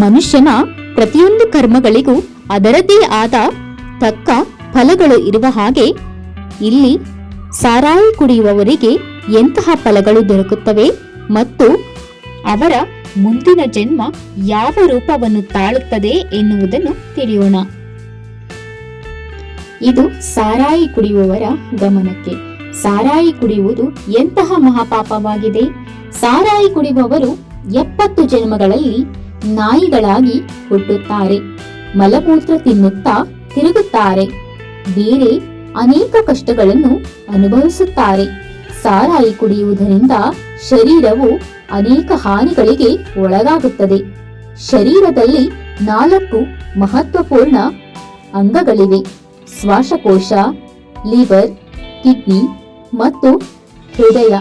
ಮನುಷ್ಯನ ಪ್ರತಿಯೊಂದು ಕರ್ಮಗಳಿಗೂ ಅದರದ್ದೇ ಆದ ತಕ್ಕ ಫಲಗಳು ಇರುವ ಹಾಗೆ ಇಲ್ಲಿ ಸಾರಾಯಿ ಕುಡಿಯುವವರಿಗೆ ಎಂತಹ ಫಲಗಳು ದೊರಕುತ್ತವೆ ಮತ್ತು ಅವರ ಮುಂದಿನ ಜನ್ಮ ಯಾವ ರೂಪವನ್ನು ತಾಳುತ್ತದೆ ಎನ್ನುವುದನ್ನು ತಿಳಿಯೋಣ. ಇದು ಸಾರಾಯಿ ಕುಡಿಯುವವರ ಗಮನಕ್ಕೆ. ಸಾರಾಯಿ ಕುಡಿಯುವುದು ಎಂತಹ ಮಹಾಪಾಪವಾಗಿದೆ. ಸಾರಾಯಿ ಕುಡಿಯುವವರು 70 ಜನ್ಮಗಳಲ್ಲಿ ನಾಯಿಗಳಾಗಿ ಹುಟ್ಟುತ್ತಾರೆ. ಮಲಮೂತ್ರ ತಿನ್ನುತ್ತಾ ತಿರುಗುತ್ತಾರೆ. ಬೇರೆ ಅನೇಕ ಕಷ್ಟಗಳನ್ನು ಅನುಭವಿಸುತ್ತಾರೆ. ಸಾರಾಯಿ ಕುಡಿಯುವುದರಿಂದ ಶರೀರವು ಅನೇಕ ಹಾನಿಗಳಿಗೆ ಒಳಗಾಗುತ್ತದೆ. ಶರೀರದಲ್ಲಿ 4 ಮಹತ್ವಪೂರ್ಣ ಅಂಗಗಳಿವೆ: ಶ್ವಾಸಕೋಶ, ಲಿವರ್, ಕಿಡ್ನಿ ಮತ್ತು ಹೃದಯ.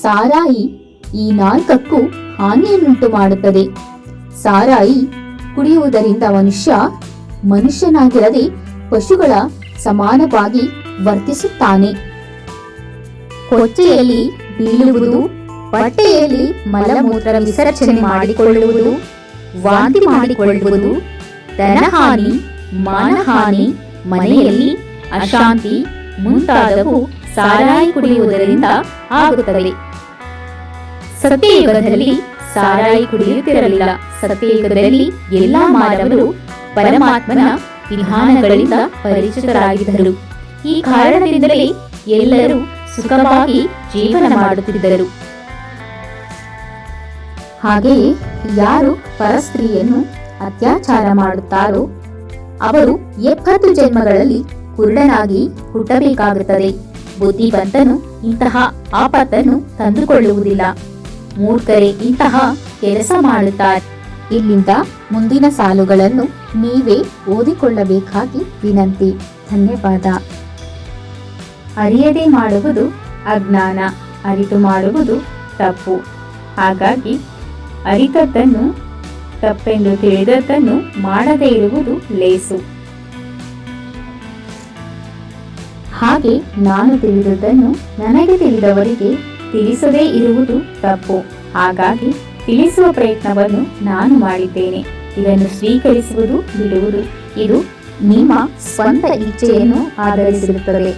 ಸಾರಾಯಿ ಈ 4ಕ್ಕೂ ಹಾನಿಯನ್ನುಂಟು ಮಾಡುತ್ತದೆ. ಸಾರಾಯಿ ಕುಡಿಯುವುದರಿಂದ ಮನುಷ್ಯನಾಗಿರದೆ ಪಶುಗಳ ಸಮಾನವಾಗಿ ವರ್ತಿಸುತ್ತಾನೆ. ಕೊಚ್ಚೆಯಲ್ಲಿ ಬೀಳುವುದು, ಬಟ್ಟೆಯಲ್ಲಿ ಮಲಮೂತ್ರ ವಿಸರ್ಜನೆ ಮಾಡಿಕೊಳ್ಳುವುದು, ವಾಂತಿ ಮಾಡಿಕೊಳ್ಳುವುದು, ಧನಹಾನಿ, ಮಾನಹಾನಿ, ಮನೆಯಲ್ಲಿ ಅಶಾಂತಿ ಮುಂತಾದವು ಸಾರಾಯಿ ಕುಡಿಯುವುದರಿಂದ ಆಗುತ್ತವೆ. ಸತ್ಯಯುಗದಲ್ಲಿ ಸಾರಾಯಿ ಕುಡಿಯುತ್ತಿರಲಿಲ್ಲ. ಸತ್ಯಯುಗದಲ್ಲಿ ಎಲ್ಲಾ ಮಾನವರು ಪರಮಾತ್ಮನ ವಿಧಾನಗಳಿಂದ ಪರಿಚಿತರಾಗಿದ್ದರು. ಈ ಕಾರಣದಿಂದಲೇ ಎಲ್ಲರೂ ಸುಖವಾಗಿ ಜೀವನ ಮಾಡುತ್ತಿದ್ದರು. ಹಾಗೆಯೇ ಯಾರು ಪರಸ್ತ್ರೀಯನ್ನು ಅತ್ಯಾಚಾರ ಮಾಡುತ್ತಾರೋ ಅವರು 70 ಜನ್ಮಗಳಲ್ಲಿ ಕುರುಡನಾಗಿ ಹುಟ್ಟಬೇಕಾಗುತ್ತದೆ. ಬುದ್ಧಿವಂತನು ಇಂತಹ ಆಪತ್ತನ್ನು ತಂದುಕೊಳ್ಳುವುದಿಲ್ಲ. ಮೂರ್ಖರೇ ಇಂತಹ ಕೆಲಸ ಮಾಡುತ್ತಾರೆ. ಇಲ್ಲಿಂದ ಮುಂದಿನ ಸಾಲುಗಳನ್ನು ನೀವೇ ಓದಿಕೊಳ್ಳಬೇಕಾಗಿ ವಿನಂತಿ. ಧನ್ಯವಾದ. ಅರಿಯದೆ ಮಾಡುವುದು ಅಜ್ಞಾನ, ಅರಿತು ಮಾಡುವುದು ತಪ್ಪು. ಹಾಗಾಗಿ ಅರಿತದ್ದನ್ನು ತಪ್ಪೆಂದು ತಿಳಿದದ್ದನ್ನು ಮಾಡದೇ ಇರುವುದು ಲೇಸು. ಹಾಗೆ ನಾನು ತಿಳಿದದ್ದನ್ನು ನನಗೆ ತಿಳಿದವರಿಗೆ ತಿಳಿಸದೇ ಇರುವುದು ತಪ್ಪು. ಹಾಗಾಗಿ ತಿಳಿಸುವ ಪ್ರಯತ್ನವನ್ನು ನಾನು ಮಾಡಿದ್ದೇನೆ. ಇದನ್ನು ಸ್ವೀಕರಿಸುವುದು ಬಿಡುವುದು ಇದು ನಿಮ್ಮ ಸ್ವಂತ ಇಚ್ಛೆಯನ್ನು ಆಧರಿಸಿರುತ್ತದೆ.